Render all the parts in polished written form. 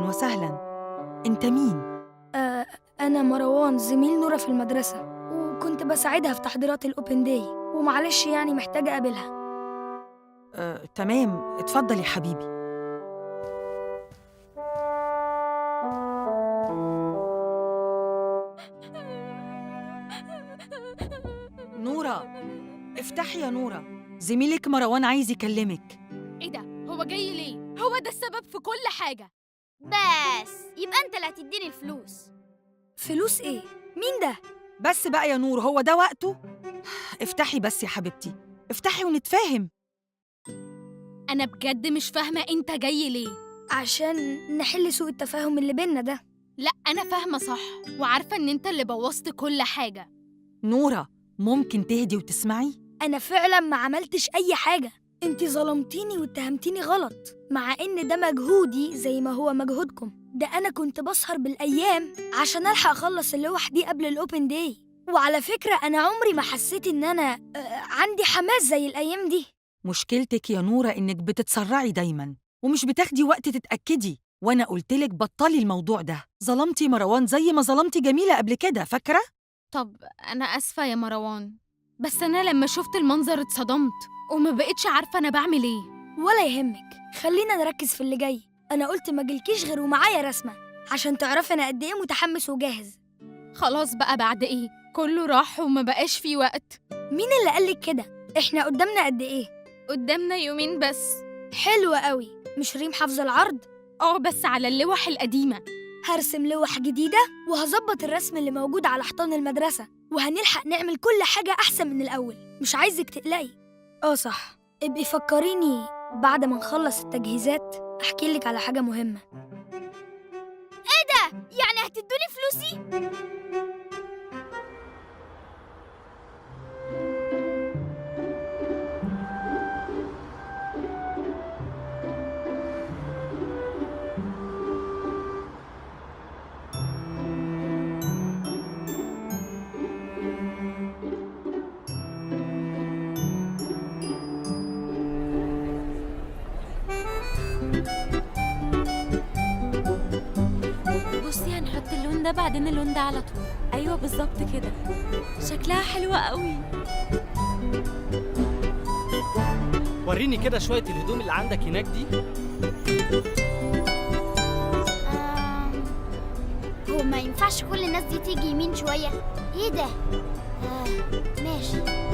وسهلا. أنت مين؟ أنا مروان، زميل نورة في المدرسة، وكنت بساعدها في تحضيرات الأوبن داي، ومعلش يعني محتاجة أقابلها. تمام، اتفضل يا حبيبي. نورة، افتحي يا نورة، زميلك مروان عايز يكلمك. ايه ده؟ هو جاي ليه؟ هو ده السبب في كل حاجة. بس يبقى انت اللي هتديني الفلوس. فلوس إيه؟ مين ده؟ بس بقى يا نور، هو ده وقته؟ افتحي بس يا حبيبتي، افتحي ونتفاهم. أنا بجد مش فاهمة أنت جاي ليه. عشان نحل سوء التفاهم اللي بينا ده. لا، أنا فاهمة صح، وعارفة إن أنت اللي بوظت كل حاجة. نورة، ممكن تهدي وتسمعي؟ أنا فعلا ما عملتش أي حاجة. انتي ظلمتيني واتهمتيني غلط، مع إن ده مجهودي زي ما هو مجهودكم. ده أنا كنت بسهر بالأيام عشان ألحق أخلص اللوح دي قبل الأوبن داي. وعلى فكرة أنا عمري ما حسيت إن أنا عندي حماس زي الأيام دي. مشكلتك يا نورة إنك بتتسرعي دايماً ومش بتاخدي وقت تتأكدي، وأنا قلتلك بطلي الموضوع ده. ظلمتي مروان زي ما ظلمتي جميلة قبل كده، فاكرة؟ طب أنا آسفة يا مروان، بس أنا لما شفت المنظر اتصدمت وما بقتش عارفة أنا بعمل إيه. ولا يهمك، خلينا نركز في اللي جاي. أنا قلت ما جلكيش غير ومعايا رسمة عشان تعرفي أنا قد إيه متحمس وجاهز. خلاص بقى، بعد إيه؟ كله راح وما بقاش في وقت. مين اللي قالك كده؟ إحنا قدامنا قد إيه؟ قدامنا يومين بس. حلوة قوي. مش ريم حافظة العرض؟ بس على اللوح القديمة. هرسم لوح جديدة وهظبط الرسم اللي موجود على حيطان المدرسة، وهنلحق نعمل كل حاجة أحسن من الأول. مش عايزك تقلقي. صح، ابقي فكريني بعد ما نخلص التجهيزات أحكي لك على حاجة مهمة. ايه ده؟ يعني هتدوني فلوسي؟ بصي، هنحط اللون ده بعدين اللون ده على طول. ايوه بالظبط كده، شكلها حلوة قوي. وريني كده شوية الهدوم اللي عندك هناك دي. هو ما ينفعش كل الناس دي تيجي يمين شوية؟ ايه ده؟ ماشي.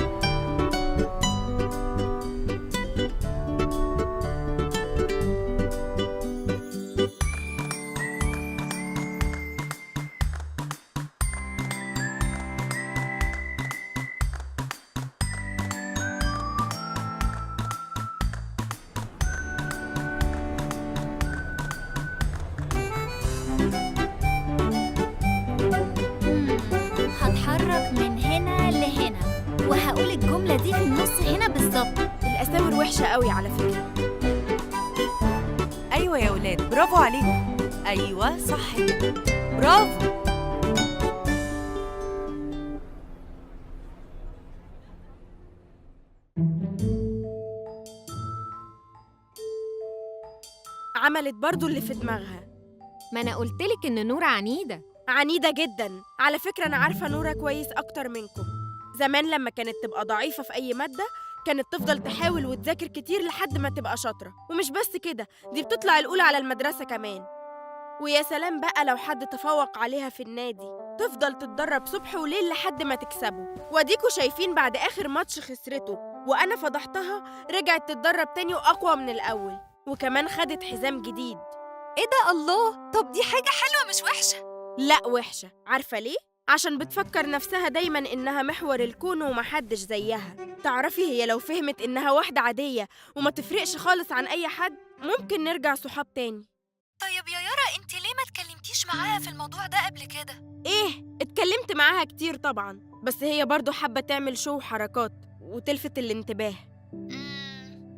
هتحرك من هنا لهنا وهقول الجملة دي في النص هنا بالظبط. الأساور وحشة قوي على فكرة. أيوة يا ولاد، برافو عليكم. أيوة صح كده، برافو. عملت برضو اللي في دماغها. ما أنا قلتلك إن نورة عنيدة. عنيدة جدا على فكرة. أنا عارفة نورة كويس أكتر منكم. زمان لما كانت تبقى ضعيفة في أي مادة كانت تفضل تحاول وتذاكر كتير لحد ما تبقى شاطرة، ومش بس كده، دي بتطلع الأولى على المدرسة كمان. ويا سلام بقى لو حد تفوق عليها في النادي، تفضل تتدرب صبح وليل لحد ما تكسبه. واديكوا شايفين بعد آخر ماتش خسرته وأنا فضحتها، رجعت تتدرب تاني وأقوى من الأول، وكمان خدت حزام جديد. ايه ده؟ الله، طب دي حاجة حلوة مش وحشة. لا وحشة. عارفة ليه؟ عشان بتفكر نفسها دايماً إنها محور الكون ومحدش زيها. تعرفي هي لو فهمت إنها واحدة عادية وما تفرقش خالص عن أي حد، ممكن نرجع صحاب تاني. طيب يا يارا، انت ليه ما تكلمتيش معاها في الموضوع ده قبل كده؟ إيه؟ اتكلمت معاها كتير طبعاً، بس هي برضو حابة تعمل شو حركات وتلفت الانتباه.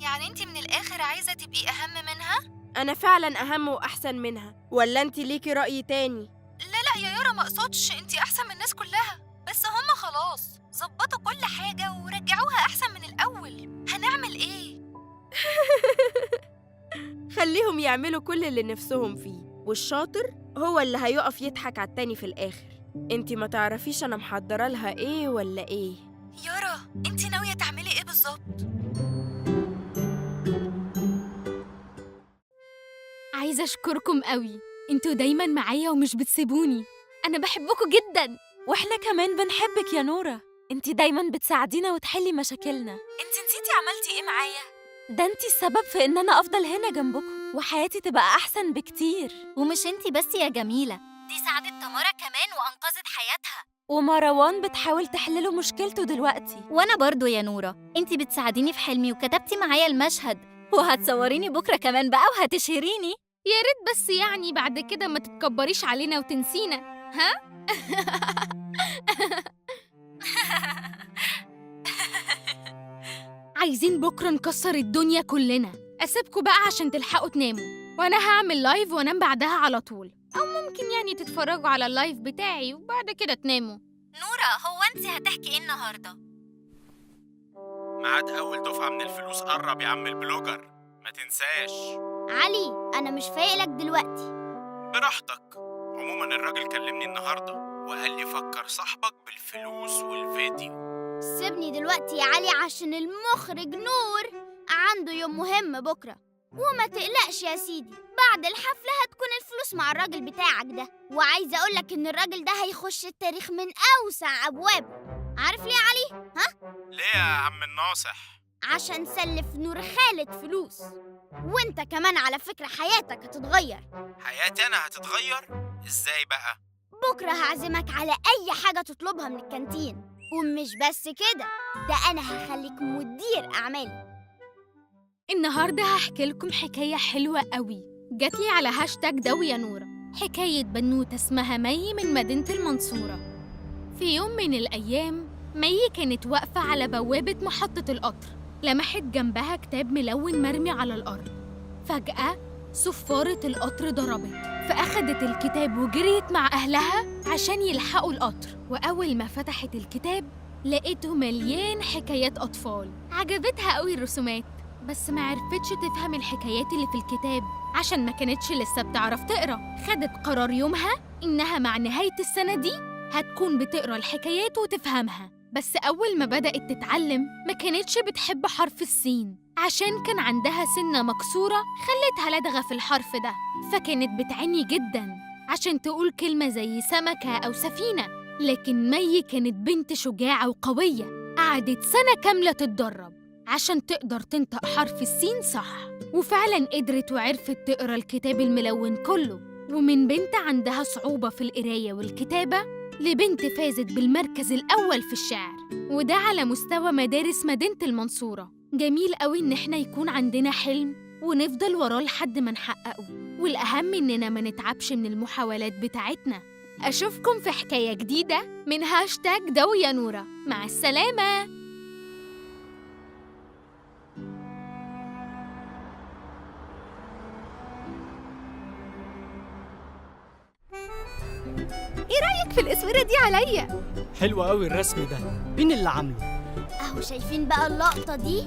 يعني انت من الآخر عايزة تبقي أهم منها؟ أنا فعلاً أهم وأحسن منها، ولا أنت ليكي رأي تاني؟ لا يا يارا، ما اقصدش، انت أحسن من الناس كلها، بس هما خلاص ظبطوا كل حاجة ورجعوها أحسن من الأول. هنعمل إيه؟ خليهم يعملوا كل اللي نفسهم فيه. والشاطر هو اللي هيقف يضحك على التاني في الآخر. انتي ما تعرفيش أنا محضرة لها إيه ولا إيه؟ يارا، انت ناوية تعملي ايه بالظبط؟ عايزة أشكركم قوي، انتوا دايما معايا ومش بتسيبوني. أنا بحبكم جدا. واحنا كمان بنحبك يا نورة، انتي دايما بتساعدينا وتحلي مشاكلنا. انت نسيتي عملتي ايه معايا؟ ده انتي السبب في ان انا افضل هنا جنبكم وحياتي تبقى احسن بكتير. ومش انت بس يا جميلة، دي ساعدت تمارا كمان وأنقذت حياتها. ومروان بتحاول تحلله مشكلته دلوقتي. وانا برضو يا نورة، انت بتساعديني في حلمي وكتبتي معايا المشهد، وهتصوريني بكرة كمان بقى وهتشهريني. يا ريت بس يعني بعد كده ما تتكبريش علينا وتنسينا، ها؟ عايزين بكرة نكسر الدنيا كلنا. أسيبكوا بقى عشان تلحقوا تناموا، وأنا هعمل لايف وأنام بعدها على طول، أو ممكن يعني تتفرجوا على اللايف بتاعي وبعد كده تناموا. نورة، هو انت هتحكي ايه النهاردة؟ ميعاد أول دفعة من الفلوس قرب يا عم البلوجر، ما تنساش. علي، أنا مش فايقلك دلوقتي. براحتك. عموما الراجل كلمني النهاردة وقال لي فكر صاحبك بالفلوس والفيديو. سيبني دلوقتي يا علي عشان المخرج نور عنده يوم مهم بكرة. وما تقلقش يا سيدي، بعد الحفلة هتكون الفلوس مع الراجل بتاعك ده. وعايزة أقولك إن الراجل ده هيخش التاريخ من أوسع أبوابه. عارف ليه يا علي؟ ها؟ ليه يا عم الناصح؟ عشان سلف نور خالد فلوس. وانت كمان على فكرة حياتك هتتغير. حياتي أنا هتتغير؟ إزاي بقى؟ بكرة هعزمك على أي حاجة تطلبها من الكانتين. ومش بس كده، ده أنا هخليك مدير أعمالي. النهاردة هحكي لكم حكاية حلوة قوي جاتلي على هاشتاج دوي يا نورة. حكاية بنوتة اسمها مي من مدينة المنصورة. في يوم من الأيام مي كانت واقفة على بوابة محطة القطر، لمحت جنبها كتاب ملون مرمي على الأرض. فجأة صفارة القطر ضربت، فأخدت الكتاب وجريت مع أهلها عشان يلحقوا القطر. وأول ما فتحت الكتاب لقيته مليان حكايات أطفال. عجبتها قوي الرسومات، بس ما عرفتش تفهم الحكايات اللي في الكتاب عشان ما كانتش لسه بتعرف تقرأ. خدت قرار يومها إنها مع نهاية السنة دي هتكون بتقرأ الحكايات وتفهمها. بس أول ما بدأت تتعلم ما كانتش بتحب حرف السين عشان كان عندها سنة مكسورة خلتها لدغة في الحرف ده، فكانت بتعاني جداً عشان تقول كلمة زي سمكة أو سفينة. لكن مي كانت بنت شجاعة وقوية، قعدت سنة كاملة تتدرب عشان تقدر تنطق حرف السين صح، وفعلاً قدرت وعرفت تقرأ الكتاب الملون كله. ومن بنت عندها صعوبة في القراية والكتابة لبنت فازت بالمركز الأول في الشعر، وده على مستوى مدارس مدينة المنصورة. جميل قوي إن إحنا يكون عندنا حلم ونفضل وراه لحد ما نحققه، والأهم إننا ما نتعبش من المحاولات بتاعتنا. أشوفكم في حكاية جديدة من هاشتاج دوي يا نورة. مع السلامة. في الاسوره دي عليا. حلو قوي الرسم ده، مين اللي عامله؟ أهو شايفين بقى اللقطة دي؟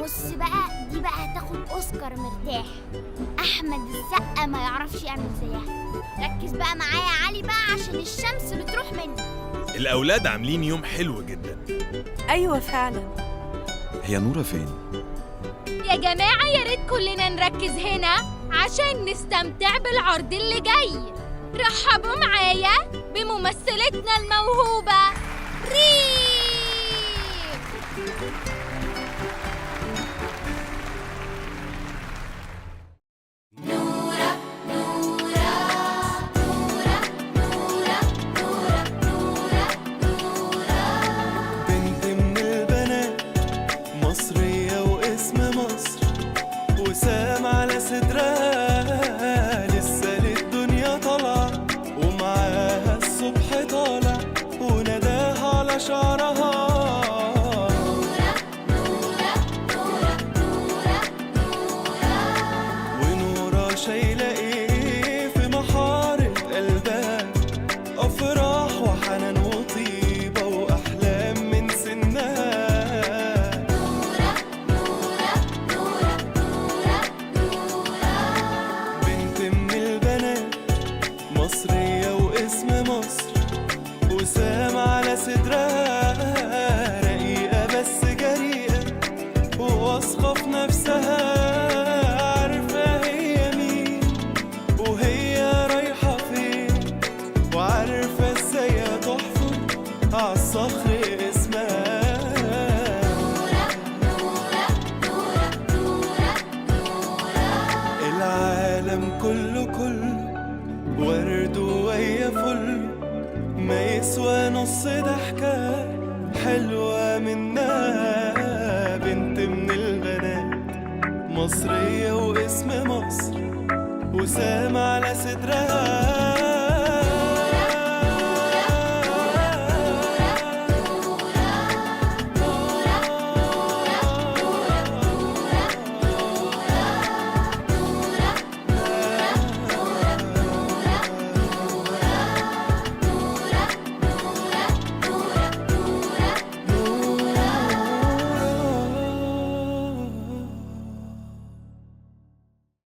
بص بقى، دي بقى هتاخد أوسكار مرتاح. أحمد السقا ما يعرفش يعمل زيها. ركز بقى معايا يا علي بقى عشان الشمس بتروح مني. الأولاد عاملين يوم حلو جدا. أيوة فعلا. هي نورة فين؟ يا جماعة يا ريت كلنا نركز هنا عشان نستمتع بالعرض اللي جاي. رحبوا معايا بممثلتنا الموهوبة ريم. بنت من البنات، مصرية واسم مصر، وسام على صدرها، لسه للدنيا طالعة ومعاها الصبح طالع، ونداها على شعرها فيها منا بنت من البنات، مصرية واسم مصر وسام على صدرها